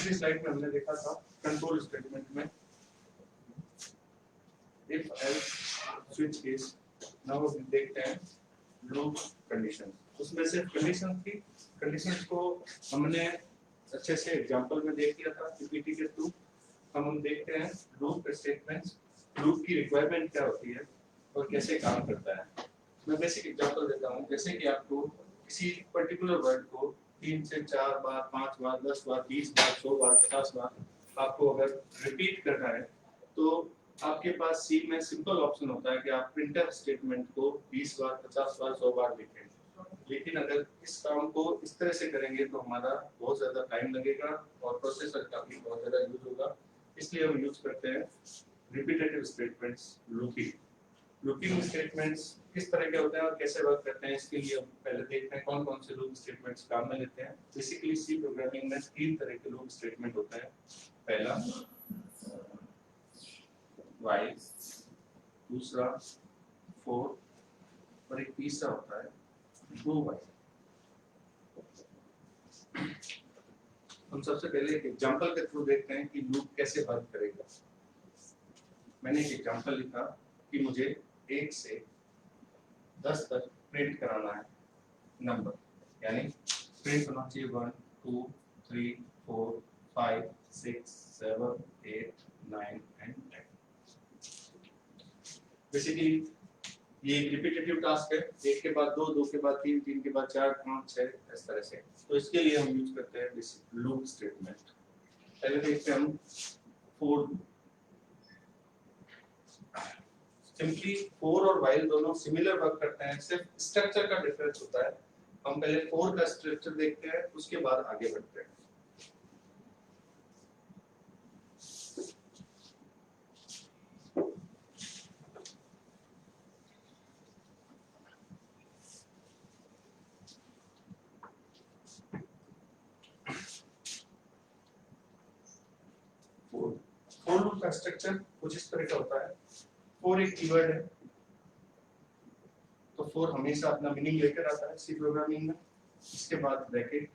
पिछली स्लाइड में हमने देखा था कंट्रोल स्टेटमेंट में if else switch case. Now देखते हैं लूप कंडीशन। उसमें से कंडीशन थी, कंडीशंस को हमने अच्छे से एग्जांपल में देख लिया था पीपीटी के थ्रू। हम देखते हैं लूप स्टेटमेंट्स, लूप की रिक्वायरमेंट क्या होती है और कैसे काम करता है। मैं बेसिक एग्जांपल देता हूँ। जैसे कि आपको किसी पर्टिकुलर वर्ड को 3 से 4 बार, 5 बार, 10 बार, 20 बार, 100 बार, 50 बार आपको अगर रिपीट करना है तो आपके पास सी में सिंपल ऑप्शन होता है कि आप प्रिंटर स्टेटमेंट को 20 बार, 50 बार, 100 बार लिखें। लेकिन अगर इस काम को इस तरह से करेंगे तो हमारा बहुत ज्यादा टाइम लगेगा और प्रोसेसर का भी बहुत ज्यादा यूज होगा। इसलिए हम यूज करते हैं रिपीटेटिव स्टेटमेंट्स, लूपिंग स्टेटमेंट्स किस तरह के होते हैं और कैसे वर्क करते हैं, इसके लिए हम पहले देखते हैं कौन कौन से लूप स्टेटमेंट्स काम में लेते हैं। बेसिकली सी प्रोग्रामिंग में 3 तरह के लूप स्टेटमेंट होते हैं। पहला व्हाइल, दूसरा फॉर और एक तीसरा होता है डू व्हाइल। हम सबसे पहले एक एग्जांपल के थ्रू देखते हैं कि लूप कैसे वर्क करेगा। मैंने एक एग्जांपल लिखा कि मुझे 1 से 10 तक प्रिंट कराना है नंबर, यानी प्रिंट होना चाहिए 1 2 3 4 5 6 7 8 9 एंड 10। बेसिकली ये एक रिपीटेटिव टास्क है, 1 के बाद 2, 2 के बाद 3, 3 के बाद 4, 5, 6 इस तरह से। तो इसके लिए हम यूज करते हैं लूप स्टेटमेंट। पहले देखते हैं हम फॉर। सिंपली फॉर और व्हाइल दोनों सिमिलर वर्क करते हैं, सिर्फ स्ट्रक्चर का डिफरेंस होता है। हम पहले फॉर का स्ट्रक्चर देखते हैं, उसके बाद आगे बढ़ते हैं। फॉर लूप का स्ट्रक्चर कुछ इस तरह का होता है। फॉर एक कीवर्ड है, तो फॉर हमेशा अपना मीनिंग लेकर आता है सी प्रोग्रामिंग में। इसके बाद ब्रैकेट,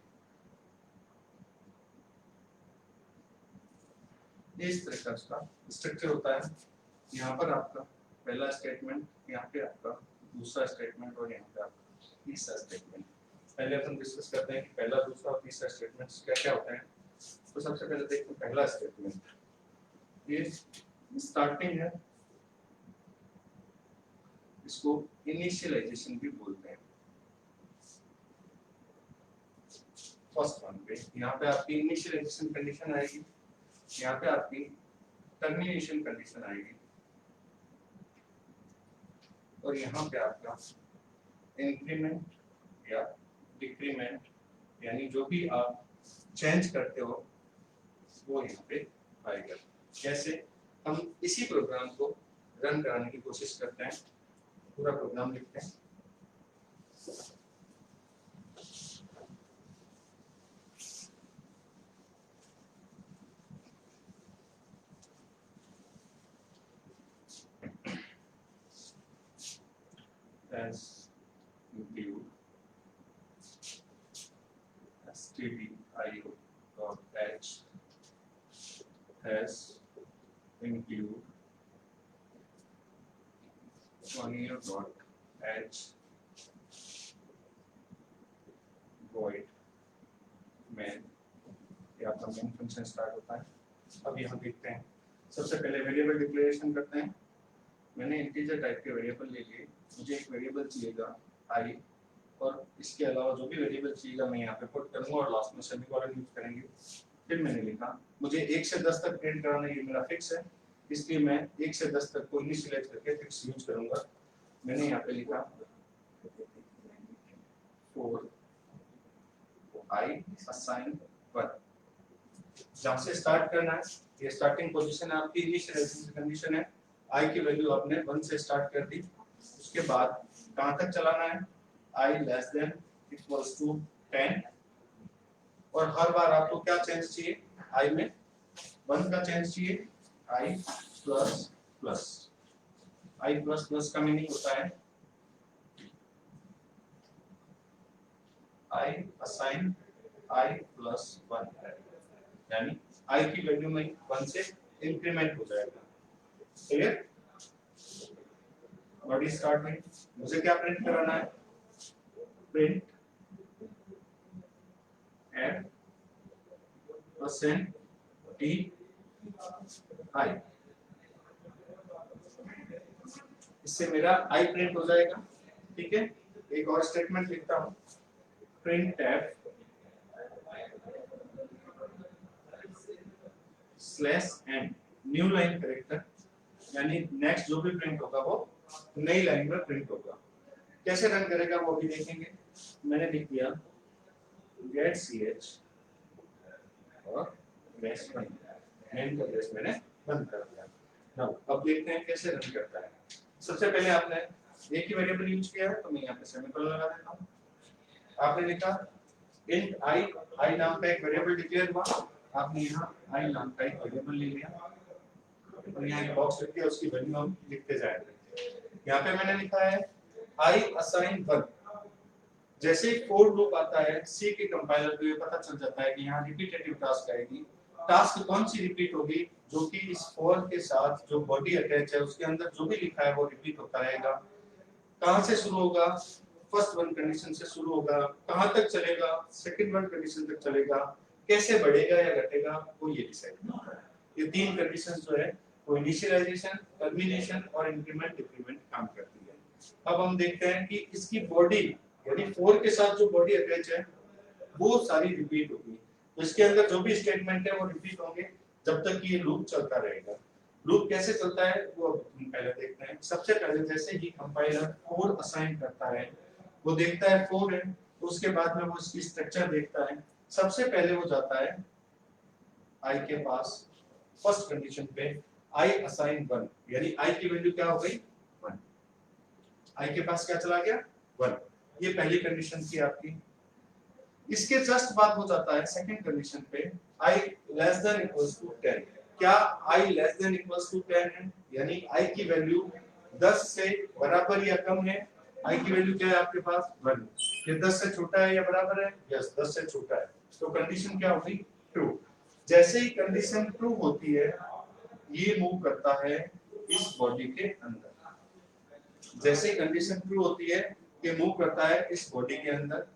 इस तरह का उसका स्ट्रक्चर होता है। यहाँ पर आपका पहला स्टेटमेंट, यहाँ पे आपका दूसरा स्टेटमेंट और यहाँ पे आपका तीसरा स्टेटमेंट। पहले अपन डिस्कस करते हैं कि पहला, दूसरा और तीसरा स्टेटमेंट क्या क्या होते हैं। तो सबसे पहले देखते हैं पहला स्टेटमेंट। ये स्टार्टिंग है, इसको इनिशियलाइजेशन भी बोलते हैं। फर्स्ट वन पे यहाँ पे आपकी इनिशियलाइजेशन कंडीशन आएगी, यहाँ पे आपकी टर्मिनेशन कंडीशन आएगी और यहाँ पे आपका इंक्रीमेंट या डिक्रीमेंट, यानी जो भी आप चेंज करते हो वो यहाँ पे आएगा। कैसे हम इसी प्रोग्राम को रन कराने की कोशिश करते हैं। पूरा प्रोग्राम लिखते हैं। as include stdio.h has include funnier.h void main। ये आपका मेन फंक्शन स्टार्ट होता है। अब यहाँ देखते हैं, सबसे पहले वेरिएबल डिक्लेरेशन करते हैं। मैंने इंटीजर टाइप के वेरिएबल ले लिए, मुझे एक वेरिएबल चाहिएगा i, और इसके अलावा जो भी वेरिएबल चाहिएगा मैं यहाँ पे पुट करूंगा और लास्ट में सेमीकोलन यूज करेंगे। फिर मैंने लिखा मुझे 1 से 10 तक प्रिंट कराना, ये मेरा फिक्स है, इसलिए मैं 1 से 10 तक को इनिशियलाइज करके फिक्स यूज करूंगा। मैंने यहाँ पे लिखा for i assign 1। जहाँ से स्टार्ट करना है, ये स्टार्टिंग पोजीशन है आपकी, इनिशियलाइजेशन कंडीशन है, i की वैल्यू आपने 1 से स्टार्ट कर दी। उसके बाद कहाँ तक चलाना है, i less than equals to 10, और हर बार आपको क्या चेंज चाहिए, i में 1 का चेंज चाहिए, i plus plus. i plus plus का मीनिंग होता है i assign i plus 1। यानी आई की वैल्यू में 1 से इंक्रीमेंट हो जाएगा। क्लियर? व्हाट इज स्टार्ट में मुझे क्या प्रिंट कराना है? Print at percent d i, इससे मेरा आई प्रिंट हो जाएगा। ठीक है, एक और स्टेटमेंट लिखता हूं, print F slash and new line character, यानी नेक्स्ट जो भी प्रिंट होगा वो नई लाइन में प्रिंट होगा। कैसे रन करेगा वो भी देखेंगे। मैंने लिख दिया गेट ch और ब्रेस बंद, मेन का ब्रेस मैंने बंद कर दिया। नाउ अब देखते हैं कैसे रन करता है। सबसे पहले आपने एक ही वेरिएबल यूज किया है तो मैं यहाँ पे सेमीकोलन लगा देता हूँ। आपने लिखा int i नाम का एक वेरिएबल डिक्लेयर हुआ, आपने यहाँ i नाम का एक वेरिएबल ले लिया और यहाँ एक बॉक्स लिख दिया, उसकी वैल्यू हम लिखते जाएंगे। यहाँ पे मैंने लिखा है i assign 1। जैसे ही फॉर लूप आता है सी के कंपाइलर को ये पता चल जाता है कि यहाँ रिपीटेटिव टास्क आएगी। टास्क कौन सी रिपीट होगी? जो कि इस फॉर के साथ जो बॉडी अटैच है उसके अंदर जो भी लिखा है वो रिपीट होता रहेगा। कहां से शुरू होगा? फर्स्ट वन कंडीशन से शुरू होगा। कहां तक चलेगा? सेकंड वन कंडीशन तक चलेगा। कैसे बढ़ेगा या घटेगा वो ये डिसाइड करता है। ये तीन कंडीशंस जो है वो इनिशियलाइजेशन, टर्मिनेशन और इंक्रीमेंट डिक्रीमेंट काम करती है। अब हम देखते हैं कि इसकी बॉडी यानी 4 के साथ जो बॉडी अटैच है वो सारी रिपीट होगी। तो इसके अंदर जो भी स्टेटमेंट है वो रिपीट होंगे जब तक ये लूप चलता रहेगा। लूप कैसे चलता है वो हम पहले देखते हैं। सबसे पहले जैसे ही कंपाइलर 4 असाइन करता है वो देखता है 4 है, तो उसके बाद में वो इसकी स्ट्रक्चर देखता है। सबसे पहले वो जाता है i के पास फर्स्ट कंडीशन पे i असाइन 1, यानी i की वैल्यू क्या हो गई? 1। i के पास क्या चला गया? 1। ये पहली कंडीशन थी आपकी। इसके जस्ट बाद हो जाता है सेकंड कंडीशन पे i less than equals to 10। क्या i less than equals to 10 है? यानी i की वैल्यू 10 से बराबर या कम है। i की वैल्यू क्या है आपके पास? 1। ये 10 से छोटा है या बराबर है? यस, 10 से छोटा है। तो कंडीशन क्या होगी? ट्रू। जैसे ही कंडीशन ट्रू होती है ये मूव करता है इस बॉडी के अंदर। जैसे ही कंडीशन ट्रू होती है ये मूव करता है इस बॉडी के अंदर।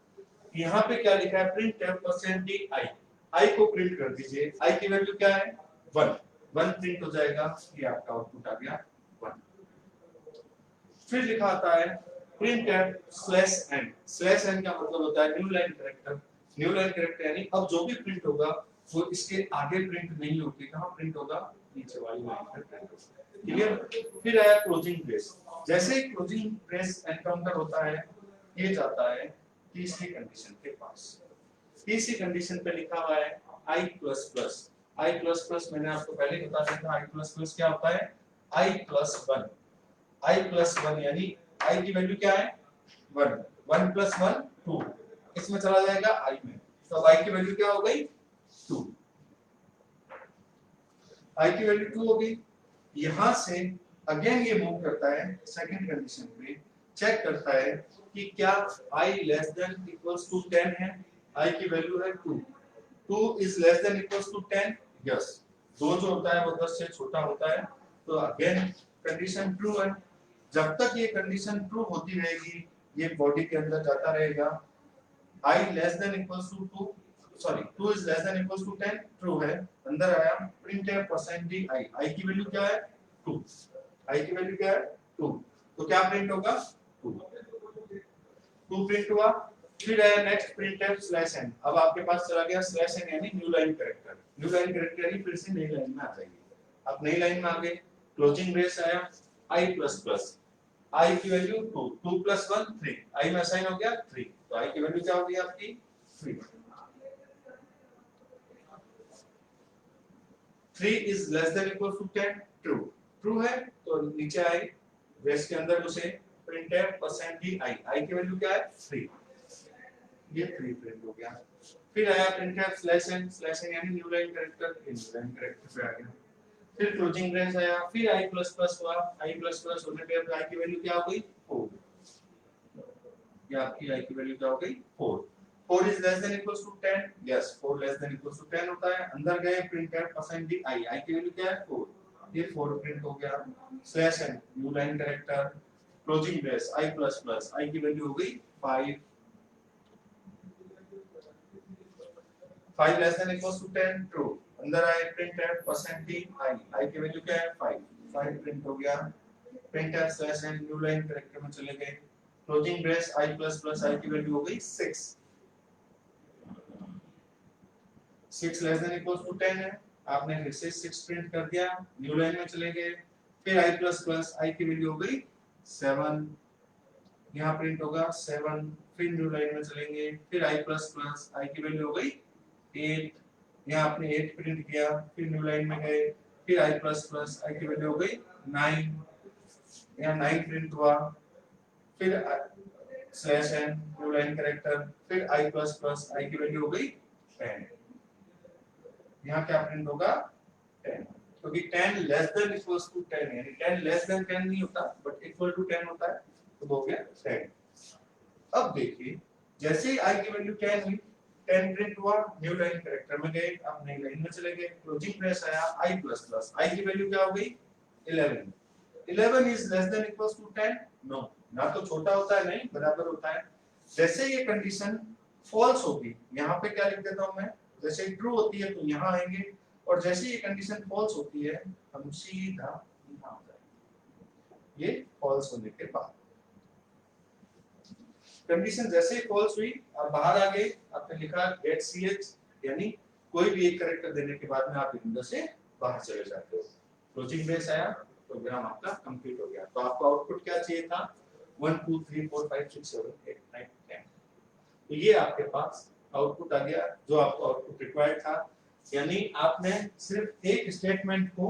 यहाँ पे क्या लिखा है? प्रिंट %di, i को प्रिंट कर दीजिए। i की वैल्यू क्या है? 1। 1 प्रिंट हो जाएगा, ये आपका आउटपुट आ गया 1। फिर लिखा आता है प्रिंट /n। /n का मतलब होता है new line character. New line character यानी अब जो भी प्रिंट होगा वो इसके आगे प्रिंट नहीं होगी। कहाँ प्रिंट होगा? नीचे वाली लाइन पर प्रिंट होगा। क्लियर? फिर आया क्लोजिंग ब्रेस। जैसे ही क्लोजिंग ब्रेस एनकाउंटर होता है ये जाता है तीसरी कंडीशन के पास। तीसरी कंडीशन पे लिखा हुआ है i++। i++ मैंने आपको पहले बता दिया था। i++ क्या होता है? i+1। i+1 यानी i की वैल्यू क्या है? 1। 1 + 1 2, इसमें चला जाएगा i में, तो i की वैल्यू क्या हो गई? 2। i की वैल्यू 2 हो गई। यहां से अगेन ये मूव करता है सेकंड कंडीशन पे, चेक करता है कि क्या i less than equals to 10 है। i की वैल्यू है 2। 2 is less than equals to 10। Yes, 2 जो होता है वो 10 से छोटा होता है। तो अगेन कंडीशन ट्रू है। जब तक ये कंडीशन ट्रू होती रहेगी ये बॉडी के अंदर जाता रहेगा। i less than equals to 2, sorry 2 is less than equals to 10 true है। अंदर आया प्रिंट है %di, i की वैल्यू क्या है? 2। i की वैल्यू क्या है? 2। तो क्या प्रिंट होगा? 2 प्रिंट हुआ। फिर आया नेक्स्ट प्रिंटफ /n। अब आपके पास चला गया /n यानी new line character. New line character ही फिर से नई लाइन में आ जाएगी। अब नई लाइन में आ गए, क्लोजिंग ब्रेस आया i++। i की वैल्यू 2, 2 + 1 3, i में असाइन हो गया 3, तो i की वैल्यू क्या होगी आपकी? 3। 3 is less than equal to 10 true. True है तो नीचे आए ब्रेस के अंदर उसे प्रिंटफ %di, i की वैल्यू क्या है? 3। ये 3 प्रिंट हो गया। फिर आया प्रिंटफ /n यानी new line character, new line character पे आ गया। फिर क्लोजिंग ब्रेस आया, फिर i++ हुआ। i++ होने पे अब i की वैल्यू क्या हो गई? 4। ये आपकी i की वैल्यू क्या हो गई? 4। 4 is less than equals to 10, yes 4 less than equals to 10 होता है। अंदर गए प्रिंट है परसेंट डी आई, आई की वैल्यू क्या है 4, ये 4 प्रिंट हो गया। Slash n new line character closing brace i plus plus, i की वैल्यू हो गई 5, 5 less than equals to 10 true. अंदर आए प्रिंट है परसेंट डी आई, आई की वैल्यू क्या है 5, 5 प्रिंट हो गया। प्रिंट है slash n new line character में चले गए, closing brace i plus plus, i की वैल्यू हो गई 6, 6 लेस देन इक्वल्स टू 10 है, आपने फिर से 6 प्रिंट कर दिया, न्यू लाइन में चले गए, फिर i प्लस प्लस, आई की वैल्यू हो गई 7, यहाँ प्रिंट होगा 7, फिर न्यू लाइन में चलेंगे, फिर i प्लस प्लस, आई की वैल्यू हो गई 8, यहाँ आपने 8 प्रिंट किया, फिर न्यू लाइन में गए, फिर i प्लस प्लस, आई की वैल्यू हो गई 9, यहाँ 9 प्रिंट हुआ, फिर slash n new line character, फिर i प्लस प्लस, आई की वैल्यू हो गई 10, यहाँ क्या प्रिंट होगा 10, क्योंकि 10 लेस देन इक्वल्स टू 10 यानी 10 लेस देन 10 नहीं होता बट इक्वल टू 10 होता है, तो हो गया 10। अब देखिए जैसे ही i की वैल्यू 10 हुई, 10 प्रिंट हुआ, न्यू लाइन कैरेक्टर में गए, अब नई लाइन में चले गए, क्लोजिंग ब्रेस आया i प्लस प्लस, i की वैल्यू क्या हो गई 11, 11 is less than equals to 10, no, ना तो छोटा होता है नहीं बराबर होता है। जैसे ये कंडीशन फॉल्स होगी, यहाँ पे क्या लिख देता हूं मैं, जैसे ट्रू होती है तो यहाँ आएंगे, और जैसे ये कंडीशन फॉल्स होती है हम सीधा यहाँ आ जाएंगे। ये फॉल्स होने के बाद कंडीशन जैसे ही फॉल्स हुई, आप बाहर आ गए, आपने लिखा गेट ch, यानी कोई भी एक कैरेक्टर देने के बाद में आप विंडो से बाहर चले जाते हो। क्लोजिंग ब्रेस आया, प्रोग्राम आपका कंप्लीट हो गया। तो आपको आउटपुट क्या चाहिए था 1 2 3 4 5 6 7 8 9 10, तो ये आपके पास आउटपुट आ गया जो आपको आउटपुट रिक्वायर्ड था। यानी आपने सिर्फ एक स्टेटमेंट को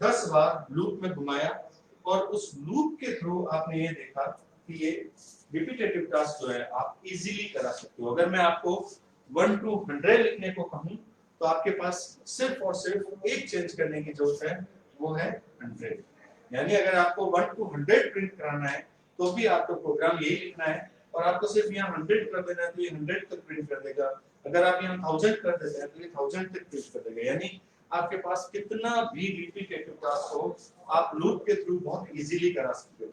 10 बार लूप में घुमाया और उस लूप के थ्रू आपने ये देखा कि ये रिपीटेटिव टास्क जो है आप इजीली करा सकते हो। अगर मैं आपको 1 to 100 लिखने को कहूं तो आपके पास सिर्फ और सिर्फ एक चेंज करने की जरूरत है, वो है 100। यानी अगर आपको 1 to 100 प्रिंट कराना है तो भी आपको प्रोग्राम यही लिखना है और आपको सिर्फ यहाँ 100 कर देना है तो ये 100 तक प्रिंट कर देगा। अगर आप यहाँ 1000 कर देते हैं तो ये 1000 तक प्रिंट कर देगा। यानी आपके पास कितना भी रिपीटेटिव टास्क हो आप लूप के थ्रू बहुत इजीली करा सकते हो,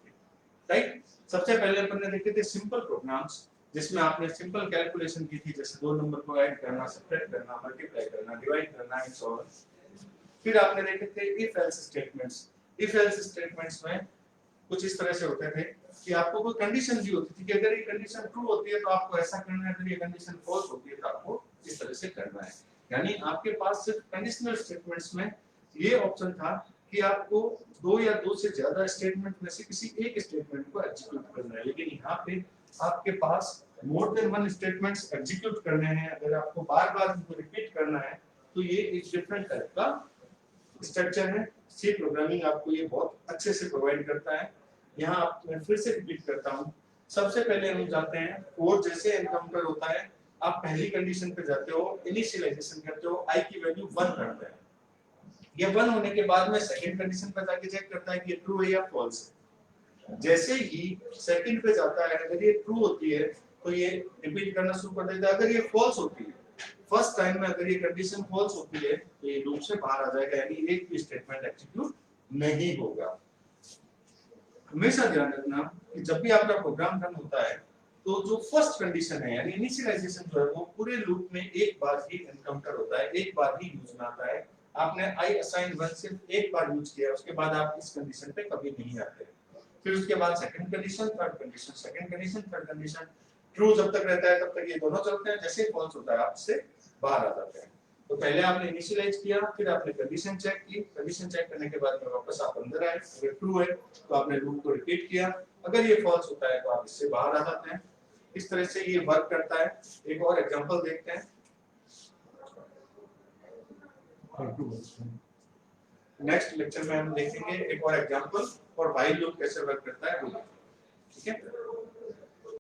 राइट। सबसे पहले अपन ने देखे थे सिंपल प्रोग्राम्स जिसमें आपने सिंपल कैलकुलेशन की थी, जैसे दो नंबर को ऐड करना, सब्ट्रैक्ट करना, मल्टीप्लाई करना, डिवाइड करना एंड सो ऑन। फिर आपने देखे थे if else statements. If else statements में कुछ इस तरह से होते थे कि आपको कोई कंडीशन दी होती थी कि अगर ये कंडीशन ट्रू होती है तो आपको ऐसा करना है, अगर ये कंडीशन फॉल्स होती है तो आपको इस तरह से करना है। यानी आपके पास सिर्फ कंडीशनल स्टेटमेंट्स में ये ऑप्शन था कि आपको दो या दो से ज्यादा स्टेटमेंट में से किसी एक स्टेटमेंट को एग्जीक्यूट करना है, लेकिन यहाँ पे आपके पास more than one statements execute करने हैं। अगर आपको बार-बार उनको रिपीट करना है तो ये एक डिफरेंट टाइप का स्ट्रक्चर है। सी प्रोग्रामिंग आपको ये बहुत अच्छे से प्रोवाइड करता है। यहाँ आप मैं फिर से रिपीट करता हूँ। सबसे पहले हम जाते हैं कोड जैसे एनकाउंटर होता है, आप पहली कंडीशन पे जाते हो, इनिशियलाइजेशन करते हो, i की वैल्यू 1 करते हैं। ये 1 होने के बाद में सेकंड कंडीशन पे जाके चेक करता है कि ये ट्रू है या फॉल्स है। जैसे ही सेकंड पे जाता है, अगर ये ट्रू होती है तो ये रिपीट करना शुरू कर देता है। अगर ये फॉल्स होती है, फर्स्ट टाइम में अगर ये कंडीशन फॉल्स होती है तो ये लूप से बाहर आ जाएगा, यानी एक भी स्टेटमेंट एग्जीक्यूट नहीं होगा। हमेशा ध्यान रखना कि जब भी आपका प्रोग्राम रन होता है तो जो फर्स्ट कंडीशन है यानी इनिशियलाइजेशन जो है वो पूरे लूप में एक बार ही एनकाउंटर होता है, एक बार ही यूज में आता है। आपने i असाइन 1 सिर्फ एक बार यूज किया, उसके बाद आप इस कंडीशन पे कभी नहीं आते। फिर उसके बाद second condition, third condition, second condition, third condition, true जब तक रहता है तब तक ये दोनों चलते हैं, जैसे फॉल्स होता है आप इससे बाहर आ जाते हैं। तो पहले आपने इनिशियलाइज किया, फिर आपने कंडीशन चेक की, कंडीशन चेक करने के बाद में वापस आप अंदर आए, अगर ट्रू है तो आपने लूप को रिपीट किया, अगर ये फॉल्स होता है तो आप इससे बाहर आ जाते हैं। इस तरह से ये वर्क करता है। एक और एग्जांपल देखते हैं। नेक्स्ट लेक्चर में हम देखेंगे एक और एग्जांपल और व्हाइल लूप कैसे वर्क करता है वो, ठीक है।